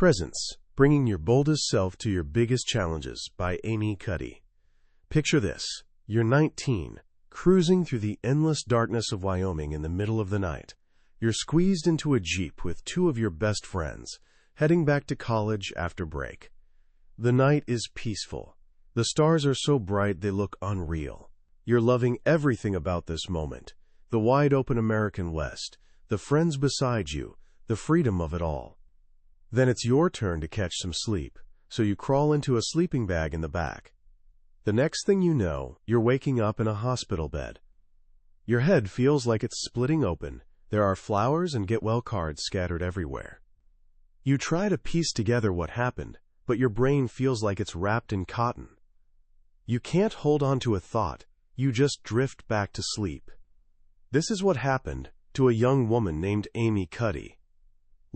Presence, Bringing Your Boldest Self to Your Biggest Challenges by Amy Cuddy. Picture this. You're 19, cruising through the endless darkness of Wyoming in the middle of the night. You're squeezed into a Jeep with two of your best friends, heading back to college after break. The night is peaceful. The stars are so bright they look unreal. You're loving everything about this moment. The wide-open American West, the friends beside you, the freedom of it all. Then it's your turn to catch some sleep, so you crawl into a sleeping bag in the back. The next thing you know, you're waking up in a hospital bed. Your head feels like it's splitting open. There are flowers and get-well cards scattered everywhere. You try to piece together what happened, but your brain feels like it's wrapped in cotton. You can't hold on to a thought. You just drift back to sleep. This is what happened to a young woman named Amy Cuddy.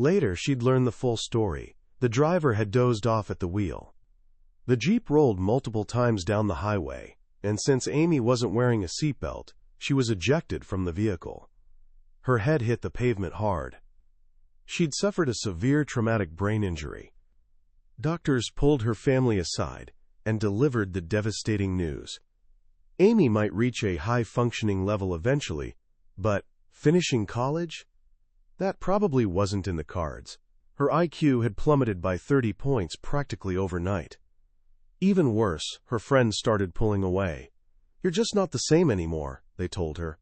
Later, she'd learn the full story. The driver had dozed off at the wheel. The Jeep rolled multiple times down the highway, and since Amy wasn't wearing a seatbelt, she was ejected from the vehicle. Her head hit the pavement hard. She'd suffered a severe traumatic brain injury. Doctors pulled her family aside and delivered the devastating news. Amy might reach a high-functioning level eventually, but finishing college? That probably wasn't in the cards. Her IQ had plummeted by 30 points practically overnight. Even worse, her friends started pulling away. "You're just not the same anymore," they told her.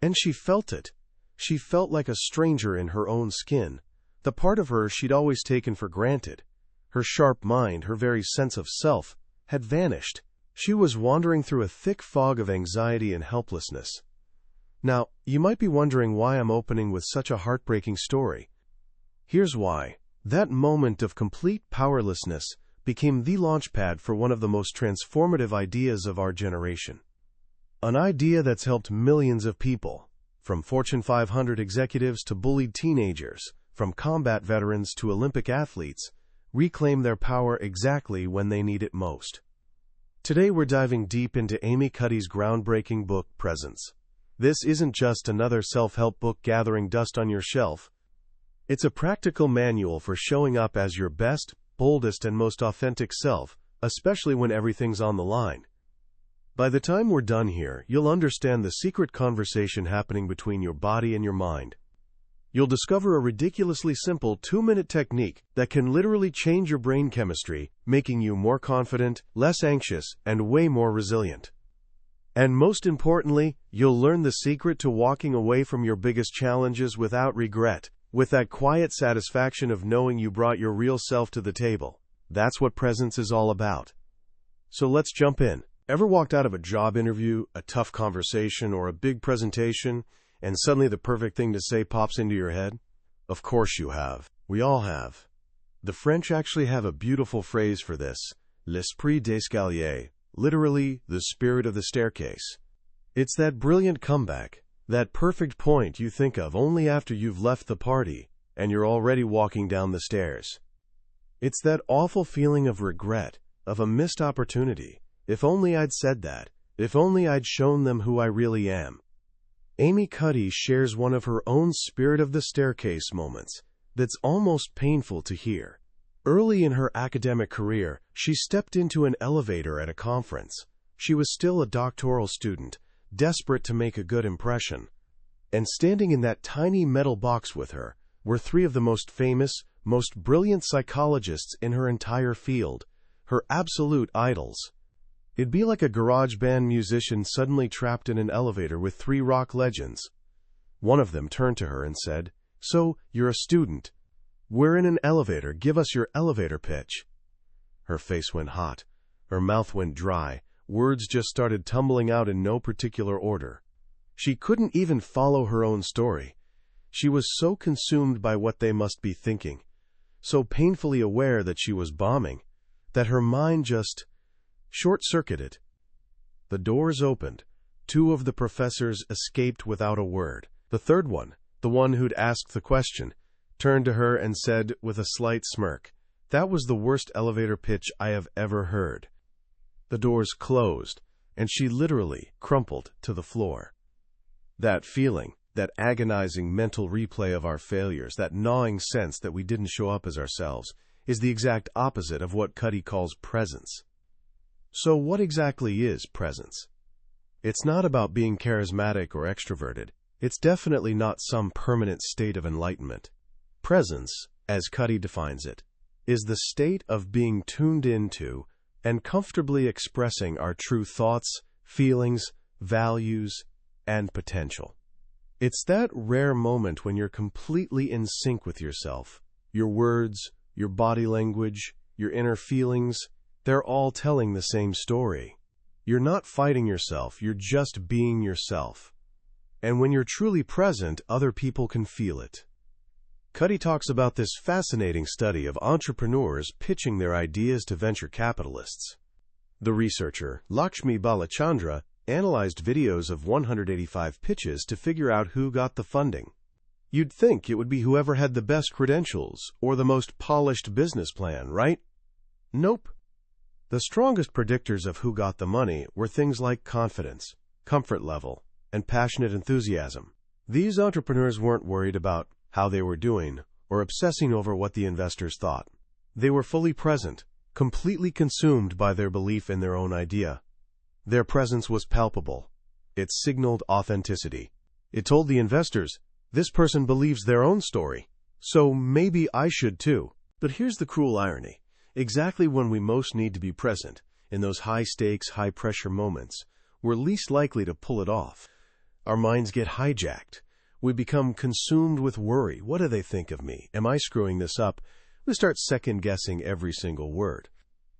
And she felt it. She felt like a stranger in her own skin. The part of her she'd always taken for granted, her sharp mind, her very sense of self, had vanished. She was wandering through a thick fog of anxiety and helplessness. Now, you might be wondering why I'm opening with such a heartbreaking story. Here's why. That moment of complete powerlessness became the launchpad for one of the most transformative ideas of our generation. An idea that's helped millions of people, from Fortune 500 executives to bullied teenagers, from combat veterans to Olympic athletes, reclaim their power exactly when they need it most. Today we're diving deep into Amy Cuddy's groundbreaking book, Presence. This isn't just another self-help book gathering dust on your shelf. It's a practical manual for showing up as your best, boldest, and most authentic self, especially when everything's on the line. By the time we're done here, you'll understand the secret conversation happening between your body and your mind. You'll discover a ridiculously simple 2-minute technique that can literally change your brain chemistry, making you more confident, less anxious, and way more resilient. And most importantly, you'll learn the secret to walking away from your biggest challenges without regret, with that quiet satisfaction of knowing you brought your real self to the table. That's what presence is all about. So let's jump in. Ever walked out of a job interview, a tough conversation, or a big presentation, and suddenly the perfect thing to say pops into your head? Of course you have. We all have. The French actually have a beautiful phrase for this, l'esprit d'escalier, literally, the spirit of the staircase. It's that brilliant comeback, that perfect point you think of only after you've left the party and you're already walking down the stairs. It's that awful feeling of regret, of a missed opportunity. If only I'd said that. If only I'd shown them who I really am. Amy Cuddy shares one of her own spirit of the staircase moments that's almost painful to hear. Early in her academic career, she stepped into an elevator at a conference. She was still a doctoral student, desperate to make a good impression. And standing in that tiny metal box with her were three of the most famous, most brilliant psychologists in her entire field, her absolute idols. It'd be like a garage band musician suddenly trapped in an elevator with three rock legends. One of them turned to her and said, "So, you're a student. We're in an elevator. Give us your elevator pitch." Her face went hot. Her mouth went dry. Words just started tumbling out in no particular order. She couldn't even follow her own story. She was so consumed by what they must be thinking, so painfully aware that she was bombing, that her mind just short-circuited. The doors opened. Two of the professors escaped without a word. The third one, the one who'd asked the question, turned to her and said with a slight smirk, "That was the worst elevator pitch I have ever heard." The doors closed, and she literally crumpled to the floor. That feeling, that agonizing mental replay of our failures, that gnawing sense that we didn't show up as ourselves, is the exact opposite of what Cuddy calls presence. So what exactly is presence? It's not about being charismatic or extroverted. It's definitely not some permanent state of enlightenment. Presence, as Cuddy defines it, is the state of being tuned into and comfortably expressing our true thoughts, feelings, values, and potential. It's that rare moment when you're completely in sync with yourself. Your words, your body language, your inner feelings, they're all telling the same story. You're not fighting yourself, you're just being yourself. And when you're truly present, other people can feel it. Cuddy talks about this fascinating study of entrepreneurs pitching their ideas to venture capitalists. The researcher, Lakshmi Balachandra, analyzed videos of 185 pitches to figure out who got the funding. You'd think it would be whoever had the best credentials or the most polished business plan, right? Nope. The strongest predictors of who got the money were things like confidence, comfort level, and passionate enthusiasm. These entrepreneurs weren't worried about how they were doing or obsessing over what the investors thought. They were fully present, completely consumed by their belief in their own idea. Their presence was palpable. It signaled authenticity. It told the investors, this person believes their own story, so maybe I should too. But here's the cruel irony. Exactly when we most need to be present, in those high-stakes, high-pressure moments, we're least likely to pull it off. Our minds get hijacked. We become consumed with worry. What do they think of me? Am I screwing this up? We start second-guessing every single word.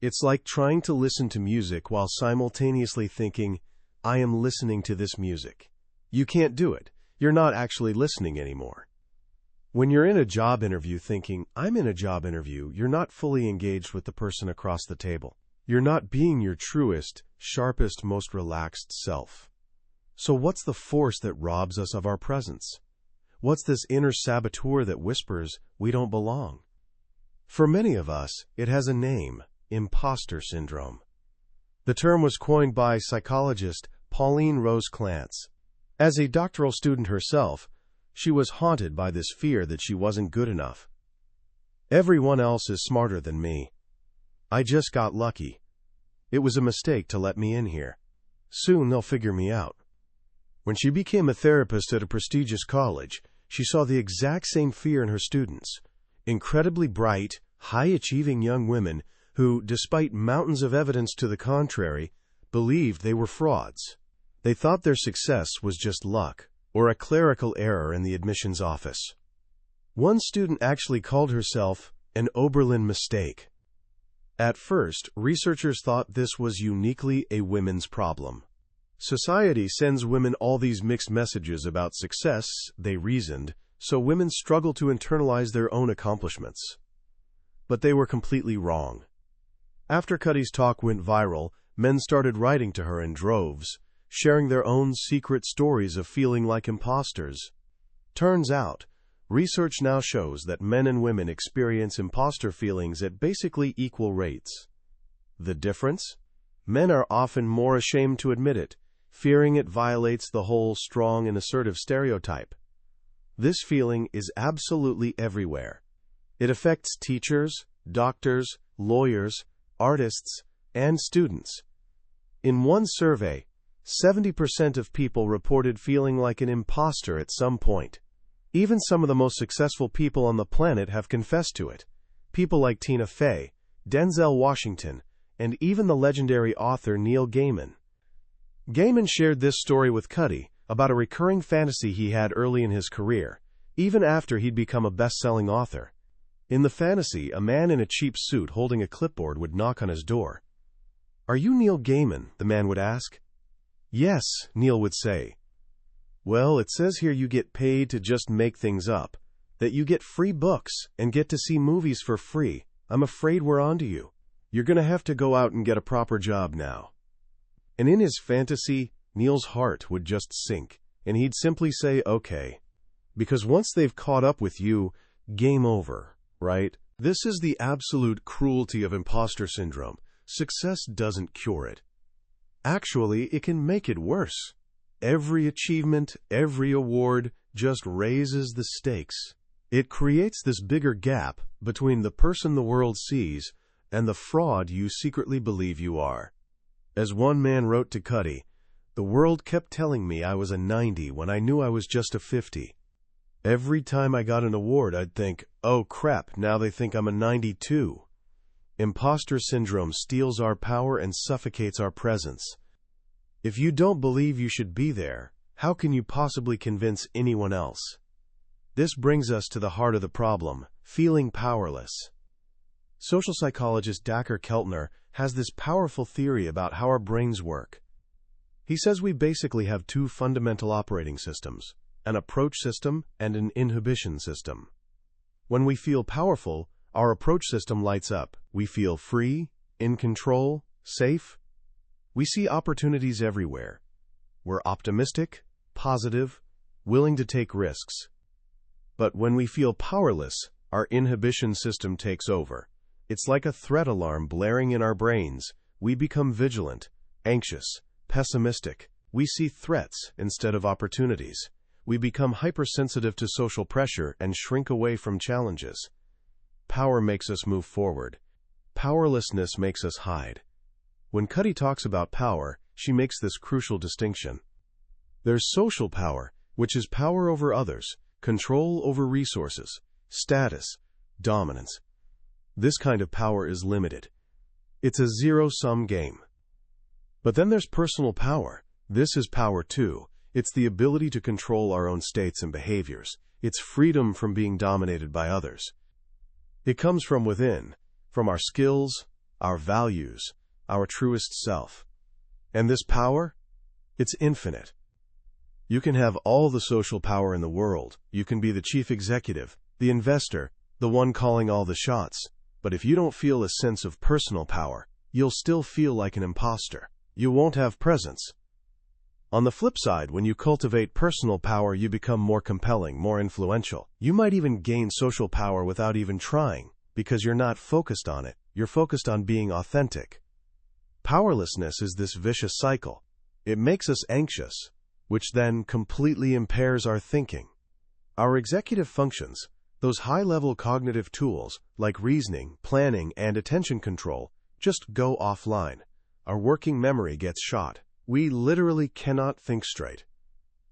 It's like trying to listen to music while simultaneously thinking, I am listening to this music. You can't do it. You're not actually listening anymore. When you're in a job interview thinking, I'm in a job interview, you're not fully engaged with the person across the table. You're not being your truest, sharpest, most relaxed self. So what's the force that robs us of our presence? What's this inner saboteur that whispers we don't belong? For many of us, it has a name: imposter syndrome. The term was coined by psychologist Pauline Rose Clance. As a doctoral student herself, she was haunted by this fear that she wasn't good enough. Everyone else is smarter than me. I just got lucky. It was a mistake to let me in here. Soon they'll figure me out. When she became a therapist at a prestigious college, she saw the exact same fear in her students. Incredibly bright, high-achieving young women who, despite mountains of evidence to the contrary, believed they were frauds. They thought their success was just luck or a clerical error in the admissions office. One student actually called herself an Oberlin mistake. At first, researchers thought this was uniquely a women's problem. Society sends women all these mixed messages about success, they reasoned, so women struggle to internalize their own accomplishments. But they were completely wrong. After Cuddy's talk went viral, men started writing to her in droves, sharing their own secret stories of feeling like imposters. Turns out, research now shows that men and women experience imposter feelings at basically equal rates. The difference? Men are often more ashamed to admit it, fearing it violates the whole strong and assertive stereotype. This feeling is absolutely everywhere. It affects teachers, doctors, lawyers, artists, and students. In one survey, 70% of people reported feeling like an imposter at some point. Even some of the most successful people on the planet have confessed to it. People like Tina Fey, Denzel Washington, and even the legendary author Neil Gaiman. Gaiman shared this story with Cuddy about a recurring fantasy he had early in his career, even after he'd become a best-selling author. In the fantasy, a man in a cheap suit holding a clipboard would knock on his door. "Are you Neil Gaiman?" the man would ask. "Yes," Neil would say. "Well, it says here you get paid to just make things up, that you get free books and get to see movies for free. I'm afraid we're onto you. You're going to have to go out and get a proper job now." And in his fantasy, Neil's heart would just sink, and he'd simply say, "Okay." Because once they've caught up with you, game over, right? This is the absolute cruelty of imposter syndrome. Success doesn't cure it. Actually, it can make it worse. Every achievement, every award, just raises the stakes. It creates this bigger gap between the person the world sees and the fraud you secretly believe you are. As one man wrote to Cuddy, "The world kept telling me I was a 90 when I knew I was just a 50. Every time I got an award, I'd think, oh crap, now they think I'm a 92. Imposter syndrome steals our power and suffocates our presence. If you don't believe you should be there, how can you possibly convince anyone else?" This brings us to the heart of the problem, feeling powerless. Social psychologist Dacher Keltner has this powerful theory about how our brains work. He says we basically have two fundamental operating systems, an approach system and an inhibition system. When we feel powerful, our approach system lights up. We feel free, in control, safe. We see opportunities everywhere. We're optimistic, positive, willing to take risks. But when we feel powerless, our inhibition system takes over. It's like a threat alarm blaring in our brains. We become vigilant, anxious, pessimistic. We see threats instead of opportunities. We become hypersensitive to social pressure and shrink away from challenges. Power makes us move forward. Powerlessness makes us hide. When Cuddy talks about power, she makes this crucial distinction. There's social power, which is power over others, control over resources, status, dominance. This kind of power is limited. It's a zero-sum game. But then there's personal power. This is power too. It's the ability to control our own states and behaviors. It's freedom from being dominated by others. It comes from within, from our skills, our values, our truest self. And this power? It's infinite. You can have all the social power in the world. You can be the chief executive, the investor, the one calling all the shots. But if you don't feel a sense of personal power, you'll still feel like an imposter. You won't have presence. On the flip side, when you cultivate personal power, you become more compelling, more influential. You might even gain social power without even trying, because you're not focused on it. You're focused on being authentic. Powerlessness is this vicious cycle. It makes us anxious, which then completely impairs our thinking. Our executive functions, those high-level cognitive tools like reasoning, planning, and attention control, just go offline. Our working memory gets shot. We literally cannot think straight.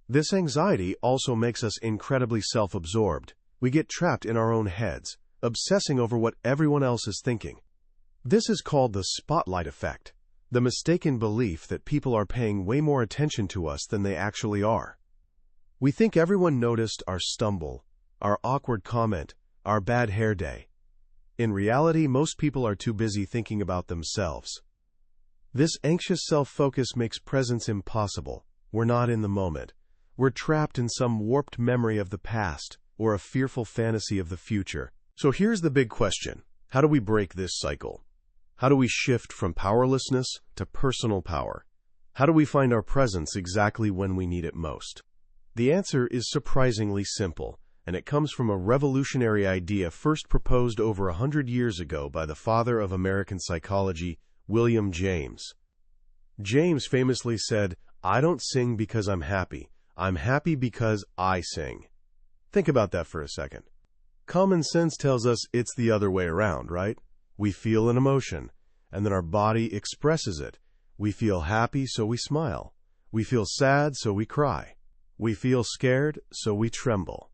This anxiety also makes us incredibly self-absorbed. We get trapped in our own heads, obsessing over what everyone else is thinking. This is called the spotlight effect, the mistaken belief that people are paying way more attention to us than they actually are. We think everyone noticed our stumble, our awkward comment, our bad hair day. In reality, most people are too busy thinking about themselves. This anxious self-focus makes presence impossible. We're not in the moment. We're trapped in some warped memory of the past or a fearful fantasy of the future. So here's the big question. How do we break this cycle? How do we shift from powerlessness to personal power? How do we find our presence exactly when we need it most? The answer is surprisingly simple, and it comes from a revolutionary idea first proposed over 100 years ago by the father of American psychology, William James. James famously said, "I don't sing because I'm happy because I sing." Think about that for a second. Common sense tells us it's the other way around, right? We feel an emotion, and then our body expresses it. We feel happy, so we smile. We feel sad, so we cry. We feel scared, so we tremble.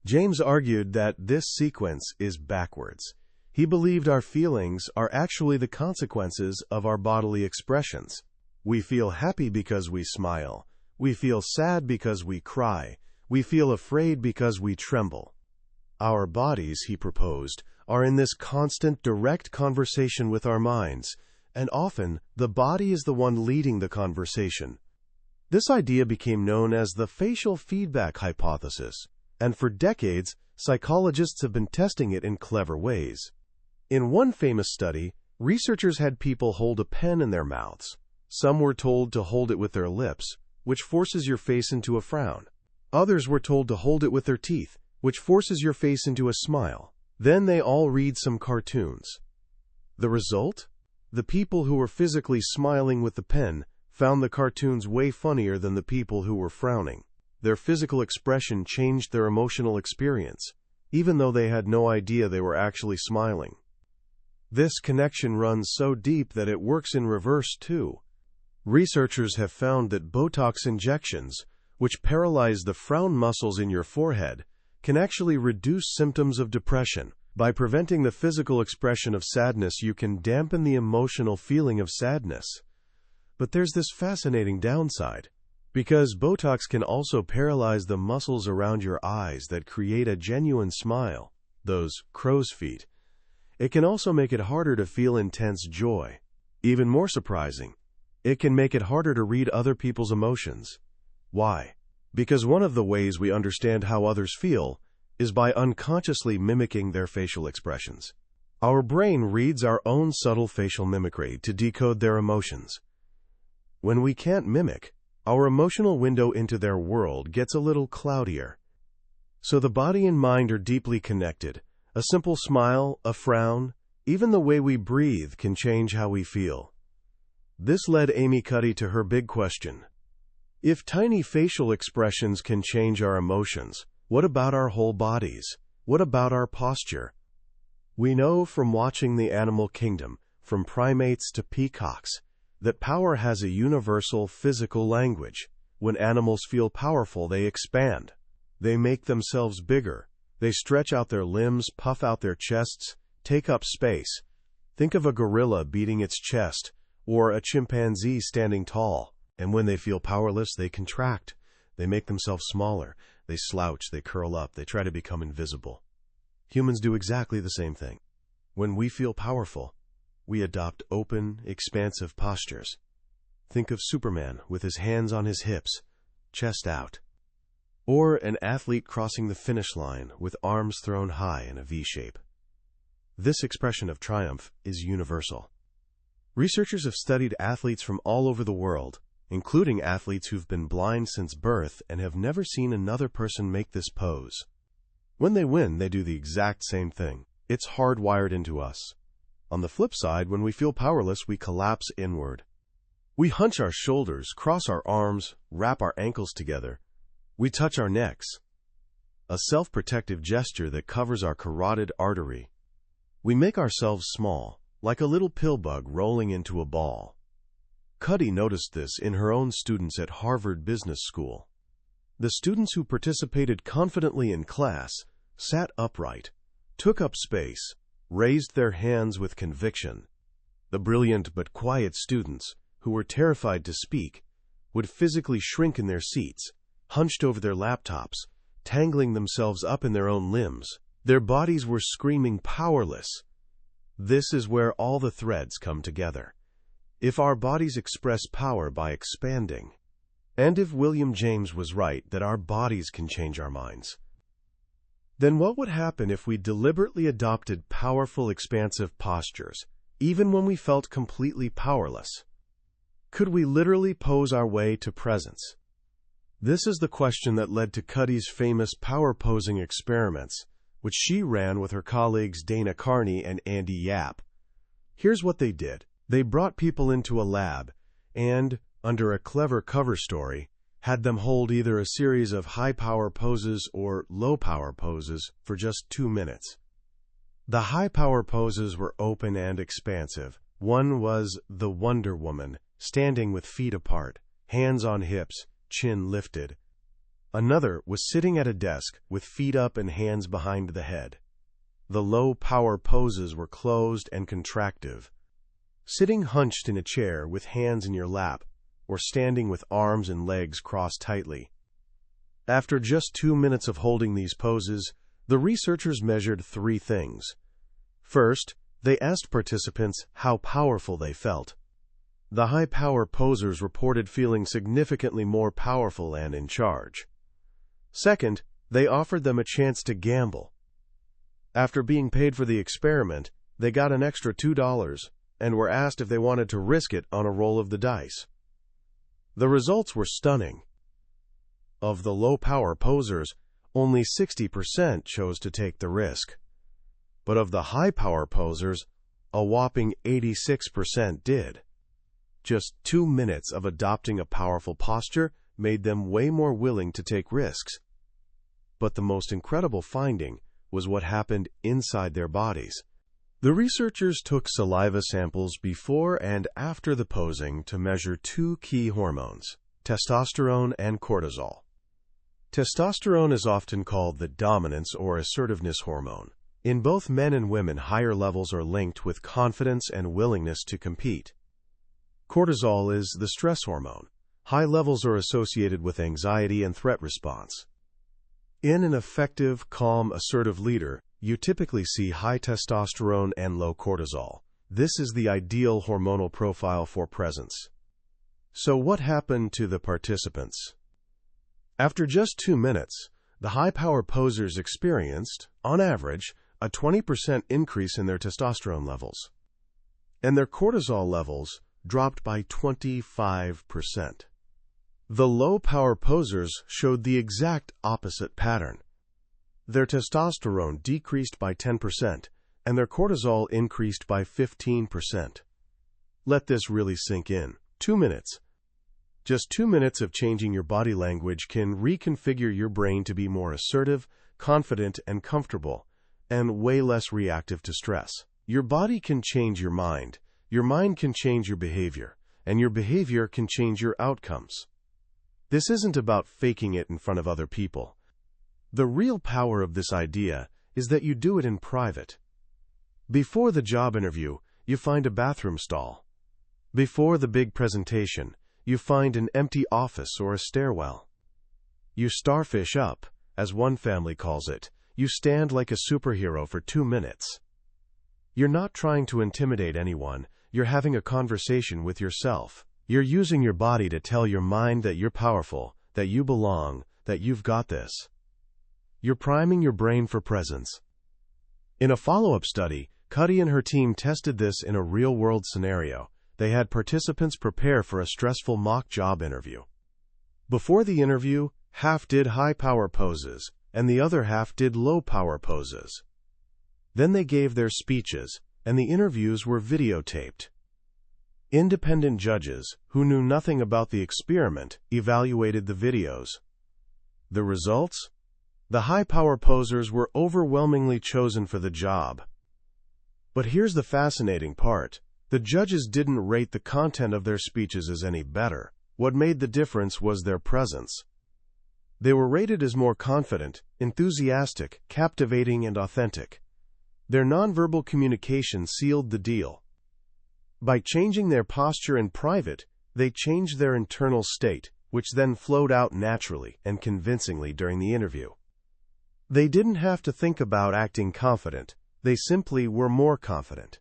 James argued that this sequence is backwards. He believed our feelings are actually the consequences of our bodily expressions. We feel happy because we smile. We feel sad because we cry. We feel afraid because we tremble. Our bodies, he proposed, are in this constant direct conversation with our minds, and often the body is the one leading the conversation. This idea became known as the facial feedback hypothesis, and for decades, psychologists have been testing it in clever ways. In one famous study, researchers had people hold a pen in their mouths. Some were told to hold it with their lips, which forces your face into a frown. Others were told to hold it with their teeth, which forces your face into a smile. Then they all read some cartoons. The result? The people who were physically smiling with the pen found the cartoons way funnier than the people who were frowning. their physical expression changed their emotional experience, even though they had no idea they were actually smiling. This connection runs so deep that it works in reverse too. Researchers have found that Botox injections, which paralyze the frown muscles in your forehead, can actually reduce symptoms of depression. By preventing the physical expression of sadness, you can dampen the emotional feeling of sadness. But there's this fascinating downside. Because Botox can also paralyze the muscles around your eyes that create a genuine smile, those crow's feet, it can also make it harder to feel intense joy. Even more surprising, it can make it harder to read other people's emotions. Why? Because one of the ways we understand how others feel is by unconsciously mimicking their facial expressions. Our brain reads our own subtle facial mimicry to decode their emotions. When we can't mimic, our emotional window into their world gets a little cloudier. So the body and mind are deeply connected. A simple smile, a frown, even the way we breathe can change how we feel. This led Amy Cuddy to her big question. If tiny facial expressions can change our emotions, what about our whole bodies? What about our posture? We know from watching the animal kingdom, from primates to peacocks, that power has a universal physical language. When animals feel powerful, they expand. They make themselves bigger. They stretch out their limbs, puff out their chests, take up space. Think of a gorilla beating its chest, or a chimpanzee standing tall. And when they feel powerless, they contract. They make themselves smaller. They slouch, they curl up, they try to become invisible. Humans do exactly the same thing. When we feel powerful, we adopt open, expansive postures. Think of Superman with his hands on his hips, chest out. Or an athlete crossing the finish line with arms thrown high in a V shape. This expression of triumph is universal. Researchers have studied athletes from all over the world, including athletes who've been blind since birth and have never seen another person make this pose. When they win, they do the exact same thing. It's hardwired into us. On the flip side, when we feel powerless, we collapse inward. We hunch our shoulders, cross our arms, wrap our ankles together. We touch our necks, a self-protective gesture that covers our carotid artery. We make ourselves small, like a little pill bug rolling into a ball. Cuddy noticed this in her own students at Harvard Business School. The students who participated confidently in class sat upright, took up space, raised their hands with conviction. The brilliant but quiet students, who were terrified to speak, would physically shrink in their seats, hunched over their laptops, tangling themselves up in their own limbs. Their bodies were screaming powerless. This is where all the threads come together. If our bodies express power by expanding, and if William James was right that our bodies can change our minds, then what would happen if we deliberately adopted powerful, expansive postures, even when we felt completely powerless? Could we literally pose our way to presence? This is the question that led to Cuddy's famous power posing experiments, which she ran with her colleagues Dana Carney and Andy Yap. Here's what they did. They brought people into a lab and, under a clever cover story, had them hold either a series of high-power poses or low-power poses for just 2 minutes. The high-power poses were open and expansive. One was the Wonder Woman, standing with feet apart, hands on hips, chin lifted. Another was sitting at a desk with feet up and hands behind the head. The low-power poses were closed and contractive. Sitting hunched in a chair with hands in your lap, or standing with arms and legs crossed tightly. After just 2 minutes of holding these poses, the researchers measured 3 things. First, they asked participants how powerful they felt. The high-power posers reported feeling significantly more powerful and in charge. Second, they offered them a chance to gamble. After being paid for the experiment, they got an extra $2 and were asked if they wanted to risk it on a roll of the dice. The results were stunning. Of the low-power posers, only 60% chose to take the risk. But of the high-power posers, a whopping 86% did. Just 2 minutes of adopting a powerful posture made them way more willing to take risks. But the most incredible finding was what happened inside their bodies. The researchers took saliva samples before and after the posing to measure two key hormones, testosterone and cortisol. Testosterone is often called the dominance or assertiveness hormone. In both men and women, higher levels are linked with confidence and willingness to compete. Cortisol is the stress hormone. High levels are associated with anxiety and threat response. In an effective, calm, assertive leader, you typically see high testosterone and low cortisol. This is the ideal hormonal profile for presence. So what happened to the participants? After just 2 minutes, the high-power posers experienced, on average, a 20% increase in their testosterone levels, and their cortisol levels dropped by 25%. The low-power posers showed the exact opposite pattern. Their testosterone decreased by 10%, and their cortisol increased by 15%. Let this really sink in. 2 minutes. Just 2 minutes of changing your body language can reconfigure your brain to be more assertive, confident, and comfortable, and way less reactive to stress. Your body can change your mind can change your behavior, and your behavior can change your outcomes. This isn't about faking it in front of other people. The real power of this idea is that you do it in private. Before the job interview, you find a bathroom stall. Before the big presentation, you find an empty office or a stairwell. You starfish up, as one family calls it. You stand like a superhero for 2 minutes. You're not trying to intimidate anyone. You're having a conversation with yourself. You're using your body to tell your mind that you're powerful, that you belong, that you've got this. You're priming your brain for presence. In a follow-up study, Cuddy and her team tested this in a real-world scenario. They had participants prepare for a stressful mock job interview. Before the interview, half did high-power poses, and the other half did low-power poses. Then they gave their speeches, and the interviews were videotaped. Independent judges, who knew nothing about the experiment, evaluated the videos. The results? The high-power posers were overwhelmingly chosen for the job. But here's the fascinating part. The judges didn't rate the content of their speeches as any better. What made the difference was their presence. They were rated as more confident, enthusiastic, captivating, and authentic. Their nonverbal communication sealed the deal. By changing their posture in private, they changed their internal state, which then flowed out naturally and convincingly during the interview. They didn't have to think about acting confident. They simply were more confident.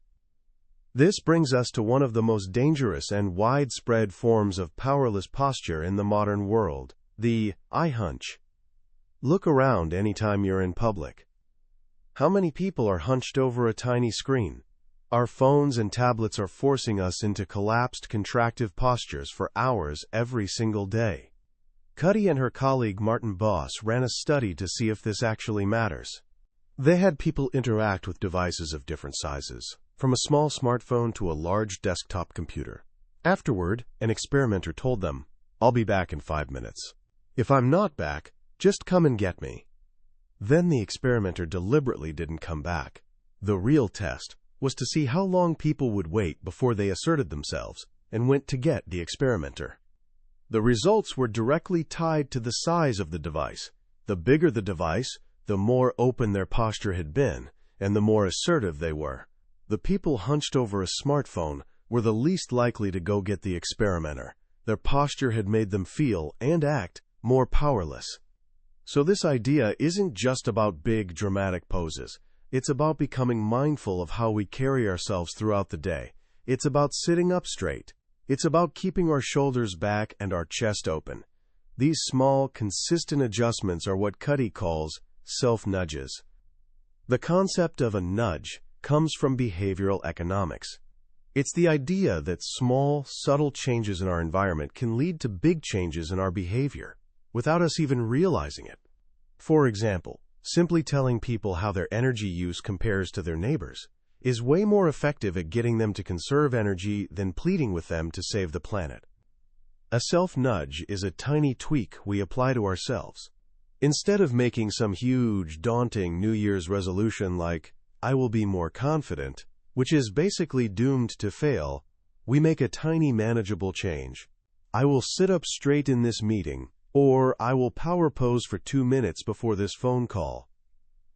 This brings us to one of the most dangerous and widespread forms of powerless posture in the modern world, the I hunch. Look around anytime you're in public. How many people are hunched over a tiny screen? Our phones and tablets are forcing us into collapsed, contractive postures for hours every single day. Cuddy and her colleague Martin Boss ran a study to see if this actually matters. They had people interact with devices of different sizes, from a small smartphone to a large desktop computer. Afterward, an experimenter told them, "I'll be back in 5 minutes. If I'm not back, just come and get me." Then the experimenter deliberately didn't come back. The real test was to see how long people would wait before they asserted themselves and went to get the experimenter. The results were directly tied to the size of the device. The bigger the device, the more open their posture had been, and the more assertive they were. The people hunched over a smartphone were the least likely to go get the experimenter. Their posture had made them feel and act more powerless. So this idea isn't just about big, dramatic poses. It's about becoming mindful of how we carry ourselves throughout the day. It's about sitting up straight. It's about keeping our shoulders back and our chest open. These small, consistent adjustments are what Cuddy calls self-nudges. The concept of a nudge comes from behavioral economics. It's the idea that small, subtle changes in our environment can lead to big changes in our behavior, without us even realizing it. For example, simply telling people how their energy use compares to their neighbors is way more effective at getting them to conserve energy than pleading with them to save the planet. A self-nudge is a tiny tweak we apply to ourselves. Instead of making some huge, daunting New Year's resolution like, "I will be more confident," which is basically doomed to fail, we make a tiny manageable change. "I will sit up straight in this meeting," or "I will power pose for 2 minutes before this phone call."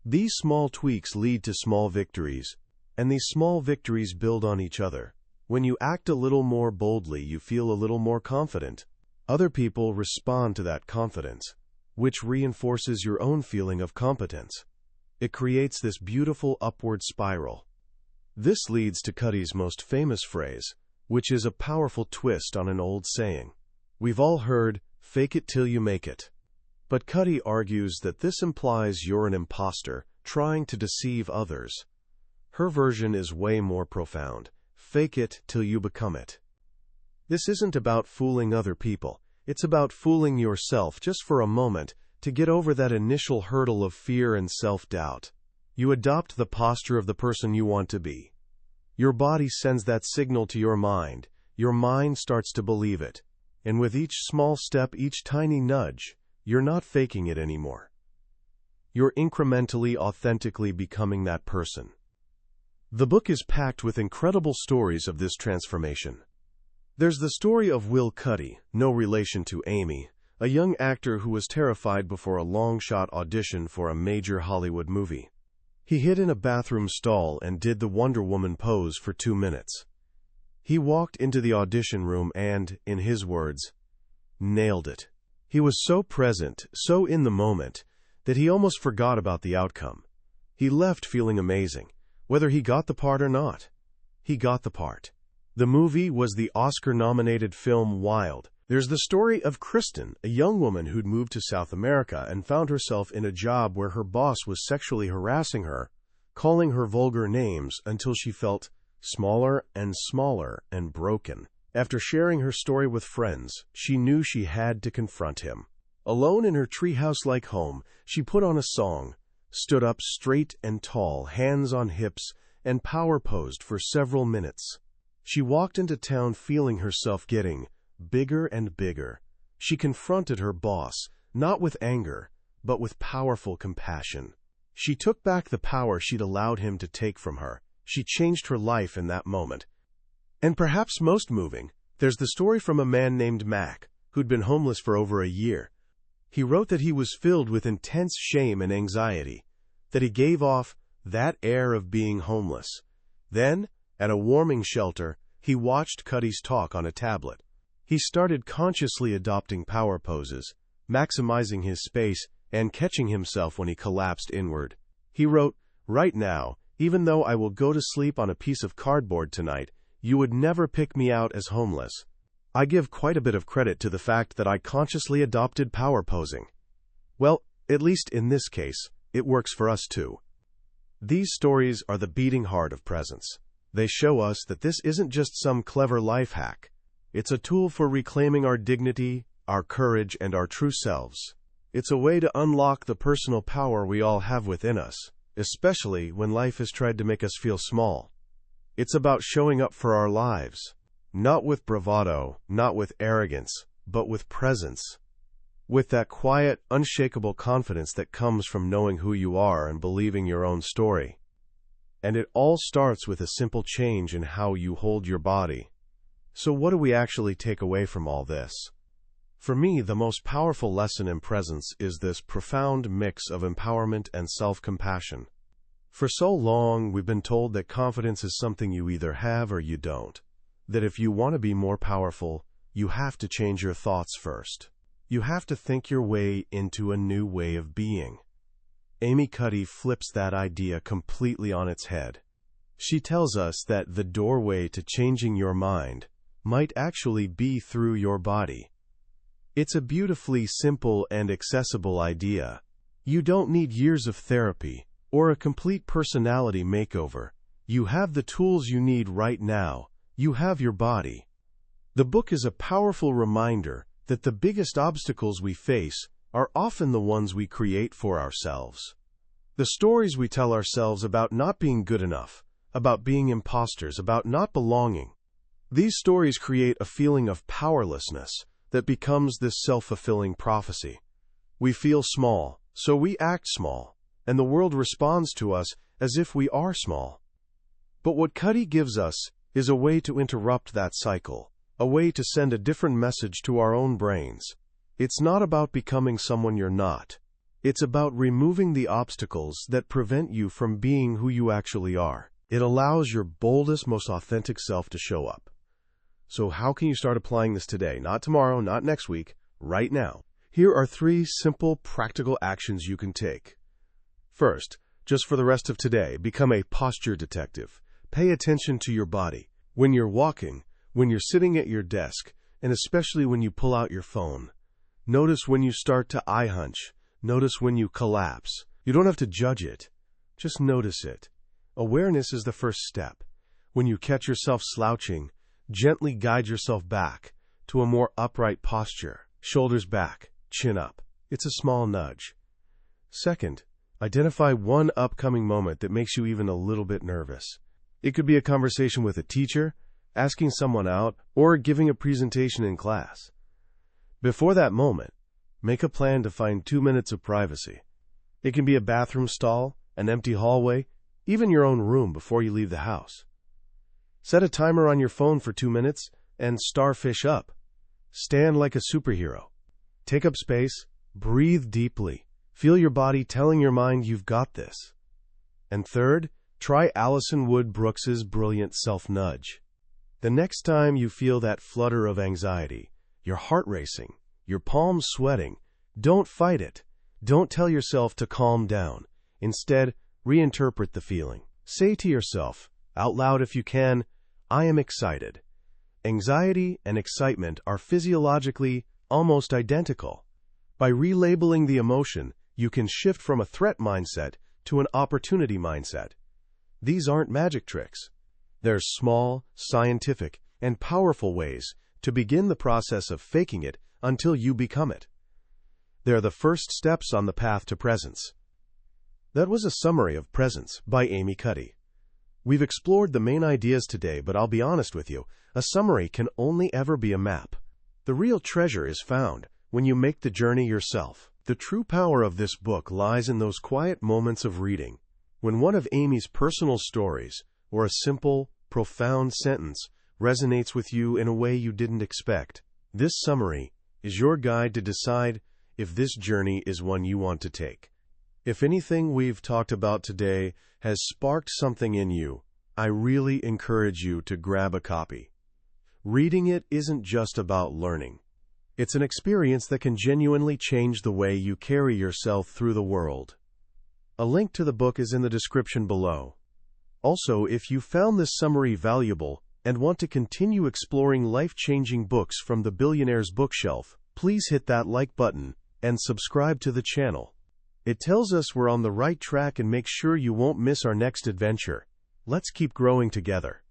These small tweaks lead to small victories, and these small victories build on each other. When you act a little more boldly, you feel a little more confident. Other people respond to that confidence, which reinforces your own feeling of competence. It creates this beautiful upward spiral. This leads to Cuddy's most famous phrase, which is a powerful twist on an old saying. We've all heard, "Fake it till you make it." But Cuddy argues that this implies you're an imposter, trying to deceive others. Her version is way more profound. Fake it till you become it. This isn't about fooling other people. It's about fooling yourself just for a moment to get over that initial hurdle of fear and self-doubt. You adopt the posture of the person you want to be. Your body sends that signal to your mind. Your mind starts to believe it. And with each small step, each tiny nudge, you're not faking it anymore. You're incrementally, authentically becoming that person. The book is packed with incredible stories of this transformation. There's the story of Will Cuddy, no relation to Amy, a young actor who was terrified before a long-shot audition for a major Hollywood movie. He hid in a bathroom stall and did the Wonder Woman pose for 2 minutes. He walked into the audition room and, in his words, nailed it. He was so present, so in the moment, that he almost forgot about the outcome. He left feeling amazing. Whether he got the part or not, he got the part. The movie was the Oscar-nominated film Wild. There's the story of Kristen, a young woman who'd moved to South America and found herself in a job where her boss was sexually harassing her, calling her vulgar names until she felt smaller and broken. After sharing her story with friends, she knew she had to confront him. Alone in her treehouse-like home, she put on a song, stood up straight and tall, hands on hips, and power posed for several minutes. She walked into town feeling herself getting bigger and bigger. She confronted her boss, not with anger, but with powerful compassion. She took back the power she'd allowed him to take from her. She changed her life in that moment. And perhaps most moving, there's the story from a man named Mac, who'd been homeless for over a year. He wrote that he was filled with intense shame and anxiety, that he gave off that air of being homeless. Then, at a warming shelter, he watched Cuddy's talk on a tablet. He started consciously adopting power poses, maximizing his space, and catching himself when he collapsed inward. He wrote, "Right now, even though I will go to sleep on a piece of cardboard tonight, you would never pick me out as homeless." I give quite a bit of credit to the fact that I consciously adopted power posing. Well, at least in this case, it works for us too. These stories are the beating heart of presence. They show us that this isn't just some clever life hack. It's a tool for reclaiming our dignity, our courage, and our true selves. It's a way to unlock the personal power we all have within us, especially when life has tried to make us feel small. It's about showing up for our lives, not with bravado, not with arrogance, but with presence. With that quiet, unshakable confidence that comes from knowing who you are and believing your own story. And it all starts with a simple change in how you hold your body. So what do we actually take away from all this? For me, the most powerful lesson in presence is this profound mix of empowerment and self-compassion. For so long, we've been told that confidence is something you either have or you don't. That if you want to be more powerful, you have to change your thoughts first. You have to think your way into a new way of being. Amy Cuddy flips that idea completely on its head. She tells us that the doorway to changing your mind might actually be through your body. It's a beautifully simple and accessible idea. You don't need years of therapy or a complete personality makeover. You have the tools you need right now. You have your body. The book is a powerful reminder that the biggest obstacles we face are often the ones we create for ourselves. The stories we tell ourselves about not being good enough, about being imposters, about not belonging. These stories create a feeling of powerlessness, that becomes this self-fulfilling prophecy. We feel small, so we act small, and the world responds to us as if we are small. But what Cuddy gives us is a way to interrupt that cycle, a way to send a different message to our own brains. It's not about becoming someone you're not. It's about removing the obstacles that prevent you from being who you actually are. It allows your boldest, most authentic self to show up. So how can you start applying this today? Not tomorrow, not next week, right now. Here are 3 simple, practical actions you can take. First, just for the rest of today, become a posture detective. Pay attention to your body. When you're walking, when you're sitting at your desk, and especially when you pull out your phone. Notice when you start to eye hunch. Notice when you collapse. You don't have to judge it. Just notice it. Awareness is the first step. When you catch yourself slouching, gently guide yourself back to a more upright posture. Shoulders back, chin up. It's a small nudge. Second, identify one upcoming moment that makes you even a little bit nervous. It could be a conversation with a teacher, asking someone out, or giving a presentation in class. Before that moment, make a plan to find 2 minutes of privacy. It can be a bathroom stall, an empty hallway, even your own room before you leave the house. Set a timer on your phone for 2 minutes and starfish up. Stand like a superhero. Take up space, breathe deeply. Feel your body telling your mind you've got this. And third, try Alison Wood Brooks's brilliant self-nudge. The next time you feel that flutter of anxiety, your heart racing, your palms sweating, don't fight it. Don't tell yourself to calm down. Instead, reinterpret the feeling. Say to yourself, out loud if you can, I am excited. Anxiety and excitement are physiologically almost identical. By relabeling the emotion, you can shift from a threat mindset to an opportunity mindset. These aren't magic tricks. They're small, scientific, and powerful ways to begin the process of faking it until you become it. They're the first steps on the path to presence. That was a summary of Presence by Amy Cuddy. We've explored the main ideas today, but I'll be honest with you, a summary can only ever be a map. The real treasure is found when you make the journey yourself. The true power of this book lies in those quiet moments of reading, when one of Amy's personal stories, or a simple, profound sentence, resonates with you in a way you didn't expect. This summary is your guide to decide if this journey is one you want to take. If anything we've talked about today has sparked something in you, I really encourage you to grab a copy. Reading it isn't just about learning. It's an experience that can genuinely change the way you carry yourself through the world. A link to the book is in the description below. Also, if you found this summary valuable and want to continue exploring life-changing books from the Billionaire's Bookshelf, please hit that like button and subscribe to the channel. It tells us we're on the right track and makes sure you won't miss our next adventure. Let's keep growing together.